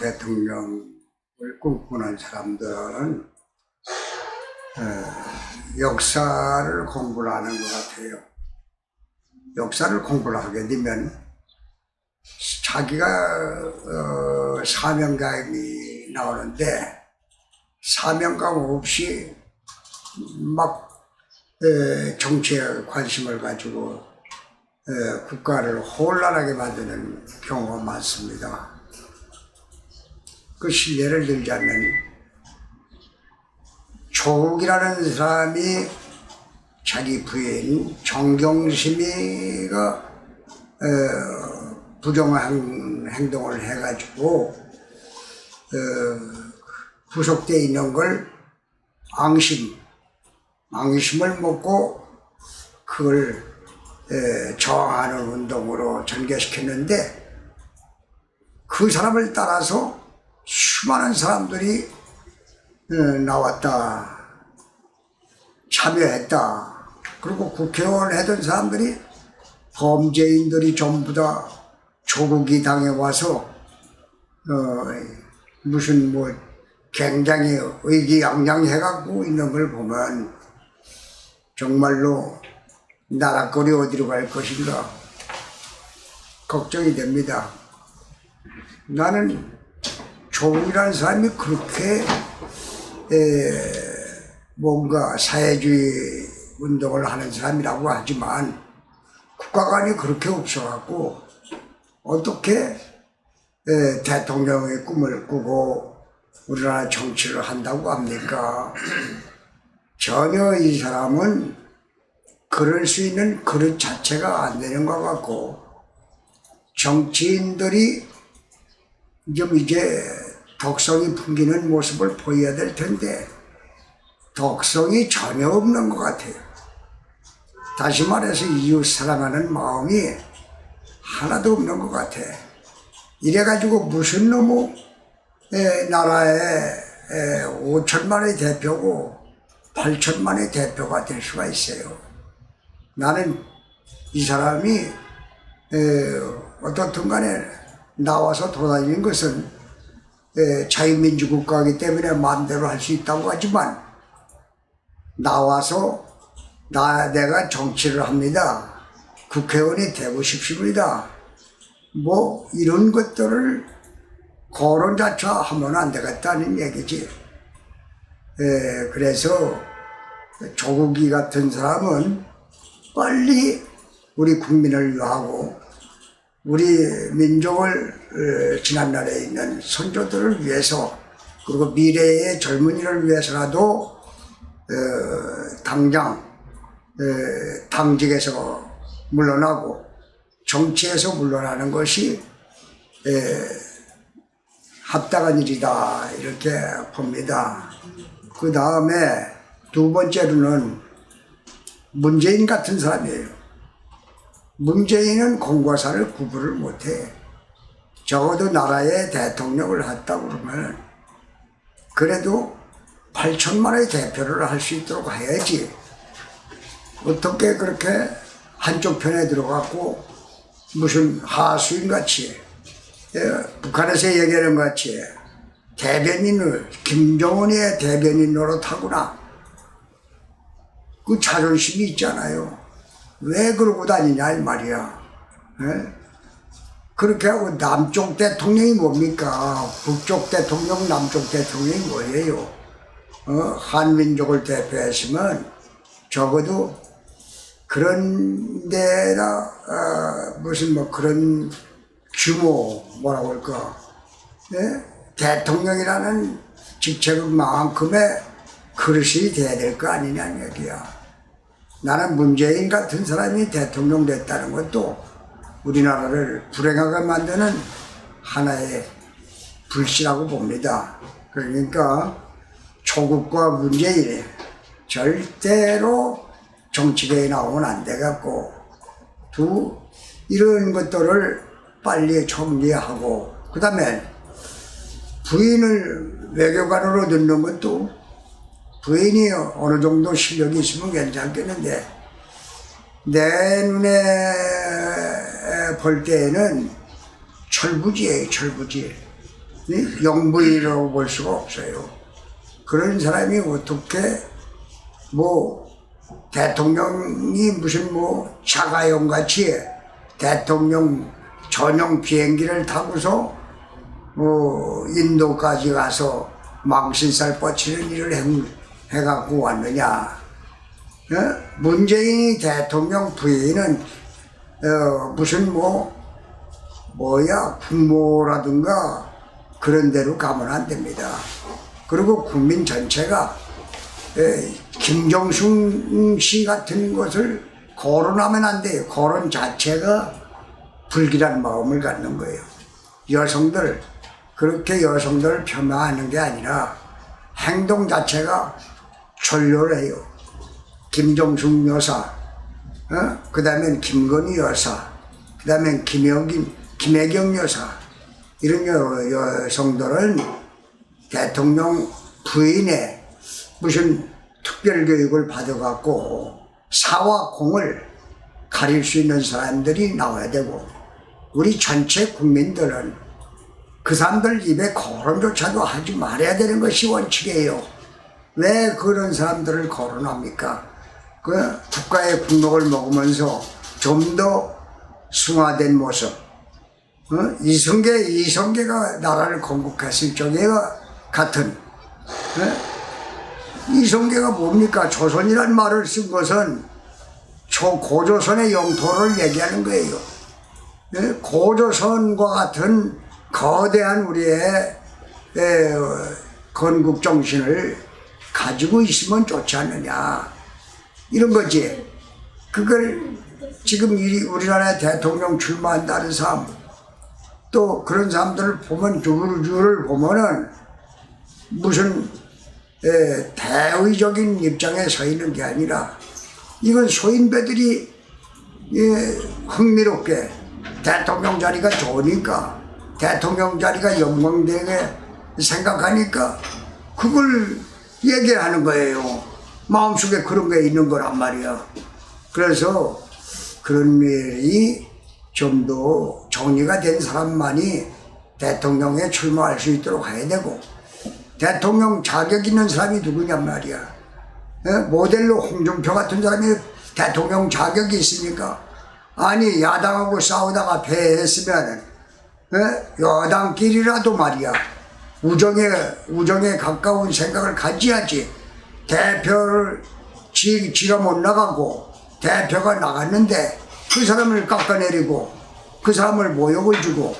대통령을 꿈꾸는 사람들은 역사를 공부를 하는 것 같아요. 역사를 공부를 하게 되면 자기가 사명감이 나오는데 사명감 없이 막 정치에 관심을 가지고 국가를 혼란하게 만드는 경우가 많습니다. 그 실례를 들자면 조국이라는 사람이 자기 부인 정경심이가 부정한 행동을 해가지고 구속되어 있는 걸 앙심을 먹고 그걸 저항하는 운동으로 전개시켰는데 그 사람을 따라서 수많은 사람들이 나왔다, 참여했다. 그리고 국회의원 했던 사람들이 범죄인들이 전부 다 조국이 당에 와서 무슨 뭐 굉장히 의기양양해갖고 있는 걸 보면 정말로 나라꼴이 어디로 갈 것인가 걱정이 됩니다. 나는 조국이라는 사람이 그렇게 뭔가 사회주의 운동을 하는 사람이라고 하지만 국가관이 그렇게 없어갖고 어떻게 대통령의 꿈을 꾸고 우리나라 정치를 한다고 합니까? 전혀 이 사람은 그럴 수 있는 그릇 자체가 안 되는 것 같고 정치인들이 좀 이제 덕성이 풍기는 모습을 보여야 될 텐데 덕성이 전혀 없는 것 같아요. 다시 말해서 이웃 사랑하는 마음이 하나도 없는 것 같아. 이래가지고 무슨 놈의 나라에 5천만의 대표고 8천만의 대표가 될 수가 있어요. 나는 이 사람이 어떻든 간에 나와서 돌아다니는 것은 자유민주 국가이기 때문에 마음대로 할 수 있다고 하지만 나와서 내가 정치를 합니다. 국회의원이 되고 싶습니다. 뭐 이런 것들을 거론자처하면 안 되겠다는 얘기지. 그래서 조국이 같은 사람은 빨리 우리 국민을 위하고 우리 민족을 지난날에 있는 선조들을 위해서 그리고 미래의 젊은이를 위해서라도 당장 당직에서 물러나고 정치에서 물러나는 것이 합당한 일이다 이렇게 봅니다. 그 다음에 두 번째로는 문재인 같은 사람이에요. 문재인은 공과 사를 구분을 못해. 적어도 나라의 대통령을 했다고 그러면 그래도 8천만의 대표를 할 수 있도록 해야지. 어떻게 그렇게 한쪽 편에 들어갔고 무슨 하수인같이 북한에서 얘기하는 것 같이 대변인을 김정은의 대변인 노릇하구나. 그 자존심이 있잖아요. 왜 그러고 다니냐 이 말이야. 그렇게 하고 남쪽 대통령이 뭡니까? 북쪽 대통령, 남쪽 대통령이 뭐예요? 한민족을 대표했으면 적어도 그런 데나 무슨 뭐 그런 규모 뭐라고 할까? 대통령이라는 직책만큼의 그릇이 돼야 될 거 아니냐는 얘기야. 나는 문재인 같은 사람이 대통령 됐다는 것도 우리나라를 불행하게 만드는 하나의 불씨라고 봅니다. 그러니까 조국과 문재인이 절대로 정치계에 나오면 안 되겠고 이런 것들을 빨리 정리하고 그 다음에 부인을 외교관으로 넣는 것도 부인이 어느 정도 실력이 있으면 괜찮겠는데 내 눈에 볼 때에는 철부지예요, 철부지. 영부인이라고 볼 수가 없어요. 그런 사람이 어떻게 뭐 대통령이 무슨 뭐 자가용같이 대통령 전용 비행기를 타고서 뭐 인도까지 가서 망신살 뻗치는 일을 해갖고 왔느냐. 문재인이 대통령 부인은 무슨 뭐야 국모라든가 그런 데로 가면 안 됩니다. 그리고 국민 전체가 김정숙 씨 같은 것을 거론하면 안 돼요. 거론 자체가 불길한 마음을 갖는 거예요. 여성들, 그렇게 여성들을 폄하하는 게 아니라 행동 자체가 졸렬해요. 김정숙 여사, 그 다음엔 김건희 여사, 그 다음엔 김혜경 여사, 이런 여성들은 대통령 부인의 무슨 특별교육을 받아갖고 사와 공을 가릴 수 있는 사람들이 나와야 되고, 우리 전체 국민들은 그 사람들 입에 거론조차도 하지 말아야 되는 것이 원칙이에요. 왜 그런 사람들을 거론합니까? 그 국가의 국록을 먹으면서 좀 더 승화된 모습, 이성계가 나라를 건국했을 적에와 같은, 이성계가 뭡니까? 조선이란 말을 쓴 것은 고조선의 영토를 얘기하는 거예요. 고조선과 같은 거대한 우리의 건국 정신을 가지고 있으면 좋지 않느냐, 이런 거지. 그걸 지금 우리나라의 대통령 출마한다는 사람, 또 그런 사람들을 보면, 류를 보면은 무슨 대의적인 입장에 서 있는 게 아니라, 이건 소인배들이 흥미롭게 대통령 자리가 좋으니까, 대통령 자리가 영광되게 생각하니까 그걸 얘기하는 거예요. 마음속에 그런 게 있는 거란 말이야. 그래서 그런 일이 좀 더 정리가 된 사람만이 대통령에 출마할 수 있도록 해야 되고, 대통령 자격 있는 사람이 누구냔 말이야. 모델로 홍준표 같은 사람이 대통령 자격이 있습니까? 아니, 야당하고 싸우다가 패했으면 여당끼리라도 말이야, 우정에 가까운 생각을 가져야지. 대표를 지가 못 나가고 대표가 나갔는데 그 사람을 깎아내리고 그 사람을 모욕을 주고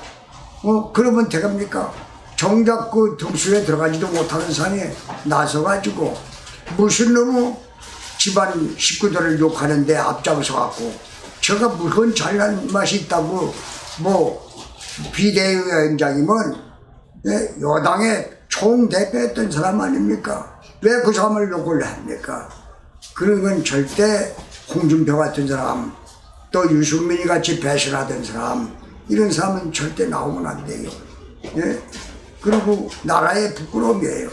그러면 되겠습니까? 정작 그 등수에 들어가지도 못하는 사람이 나서가지고 무슨 놈의 집안 식구들을 욕하는데 앞장서 갖고, 저가 무슨 잘난 맛이 있다고 비대위원장이면 여당의 총대표했던 사람 아닙니까? 왜 그 사람을 욕을 합니까? 그런 건 절대 홍준표 같은 사람, 또 유승민이 같이 배신하던 사람, 이런 사람은 절대 나오면 안 돼요. 그리고 나라의 부끄러움이에요.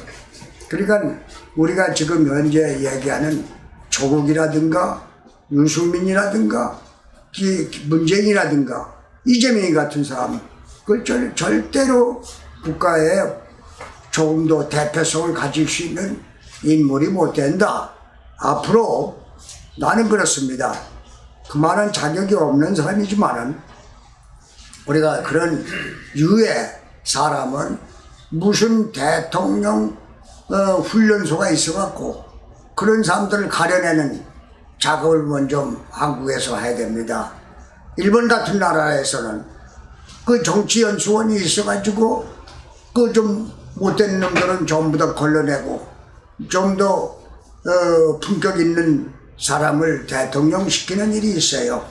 그러니까 우리가 지금 현재 얘기하는 조국이라든가 유승민이라든가 문재인이라든가 이재명이 같은 사람, 그걸 절대로 국가에 조금 더 대표성을 가질 수 있는 인물이 못 된다. 앞으로 나는 그렇습니다. 그만한 자격이 없는 사람이지만은 우리가 그런 유의 사람은 무슨 대통령 훈련소가 있어갖고 그런 사람들을 가려내는 작업을 먼저 한국에서 해야 됩니다. 일본 같은 나라에서는 그 정치연수원이 있어가지고 그 좀 못된 놈들은 전부 다 걸러내고 좀 더 품격 있는 사람을 대통령 시키는 일이 있어요.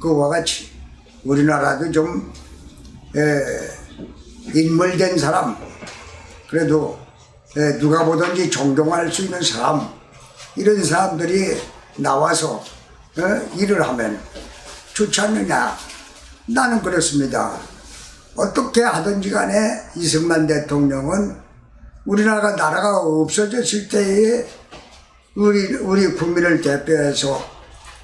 그와 같이 우리나라도 좀 인물된 사람, 그래도 누가 보든지 존경할 수 있는 사람, 이런 사람들이 나와서 일을 하면 좋지 않느냐. 나는 그렇습니다. 어떻게 하든지 간에 이승만 대통령은 나라가 없어졌을 때에 우리 국민을 대표해서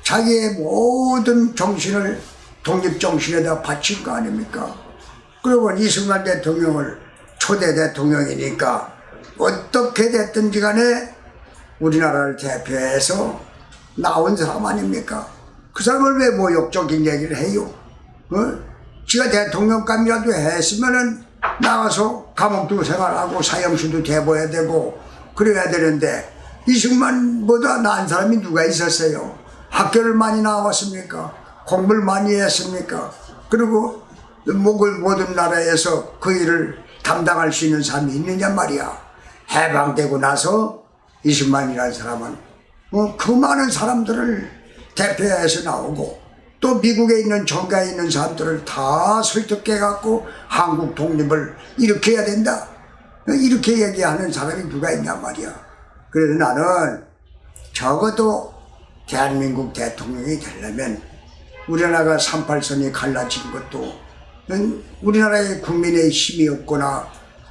자기의 모든 정신을 독립정신에다 바친 거 아닙니까? 그러면 이승만 대통령을 초대 대통령이니까 어떻게 됐든지 간에 우리나라를 대표해서 나온 사람 아닙니까? 그 사람을 왜 모욕적인 얘기를 해요? 지가 대통령감이라도 했으면은 나가서 감옥도 생활하고 사형수도 대봐야 되고 그래야 되는데 이승만보다 나은 사람이 누가 있었어요? 학교를 많이 나왔습니까? 공부를 많이 했습니까? 그리고 모든 나라에서 그 일을 담당할 수 있는 사람이 있느냐 말이야. 해방되고 나서 이승만이라는 사람은 그 많은 사람들을 대표해서 나오고 또 미국에 있는 정가에 있는 사람들을 다 설득해갖고 한국 독립을 일으켜야 된다. 이렇게 얘기하는 사람이 누가 있냐 말이야. 그래서 나는 적어도 대한민국 대통령이 되려면 우리나라가 38선이 갈라진 것도 우리나라의 국민의 힘이 없거나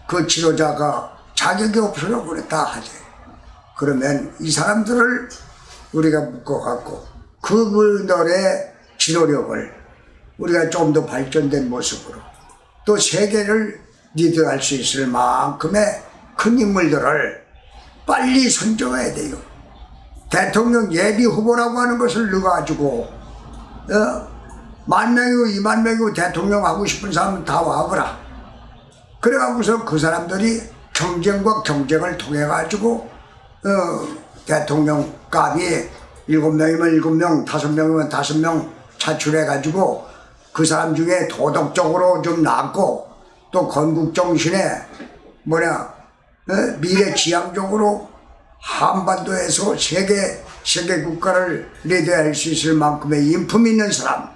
그 지도자가 자격이 없어서 그랬다 하지. 그러면 이 사람들을 우리가 묶어갖고 그분들의 지도력을 우리가 좀 더 발전된 모습으로 또 세계를 리드할 수 있을 만큼의 큰 인물들을 빨리 선정해야 돼요. 대통령 예비 후보라고 하는 것을 넣어가지고 10,000명이고 20,000명이고 대통령 하고 싶은 사람은 다 와보라. 그래가지고서 그 사람들이 경쟁과 경쟁을 통해가지고 대통령 값이 7명이면 7명, 5명이면 5명 차출해가지고 그 사람 중에 도덕적으로 좀 낫고 또 건국정신에 미래지향적으로 한반도에서 세계 국가를 리드할 수 있을 만큼의 인품 있는 사람,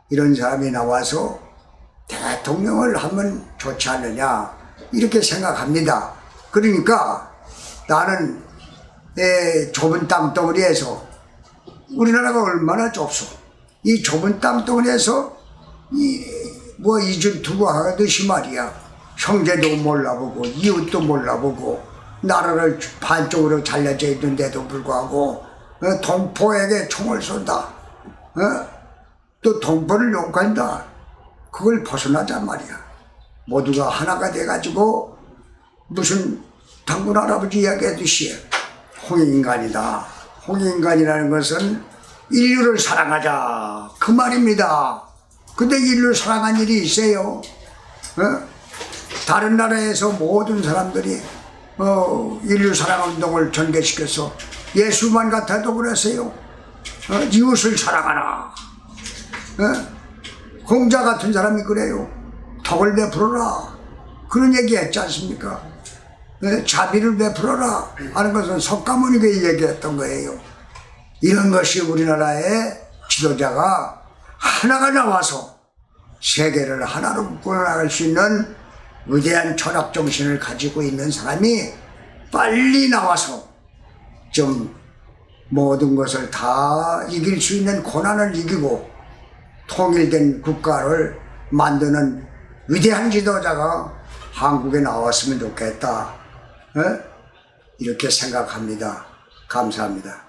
이런 사람이 나와서 대통령을 하면 좋지 않느냐 이렇게 생각합니다. 그러니까 나는 좁은 땅덩어리에서 우리나라가 얼마나 좁소. 이 좁은 땅덩어리에서 이중투구 하듯이 말이야. 형제도 몰라보고 이웃도 몰라보고 나라를 반쪽으로 잘려져 있는데도 불구하고 동포에게 총을 쏜다. 또 동포를 욕한다. 그걸 벗어나자 말이야. 모두가 하나가 돼가지고 무슨 당군 할아버지 이야기하듯이 홍익인간이다. 홍익인간이라는 것은 인류를 사랑하자 그 말입니다. 근데 인류를 사랑한 일이 있어요? 다른 나라에서 모든 사람들이 인류 사랑 운동을 전개시켜서 예수만 같아도 그랬어요. 이웃을 사랑하라. 공자 같은 사람이 그래요. 덕을 베풀어라. 그런 얘기 했지 않습니까? 자비를 베풀어라 하는 것은 석가모니가 얘기했던 거예요. 이런 것이 우리나라의 지도자가 하나가 나와서 세계를 하나로 묶어나갈 수 있는 위대한 철학 정신을 가지고 있는 사람이 빨리 나와서 좀 모든 것을 다 이길 수 있는 고난을 이기고 통일된 국가를 만드는 위대한 지도자가 한국에 나왔으면 좋겠다. 이렇게 생각합니다. 감사합니다.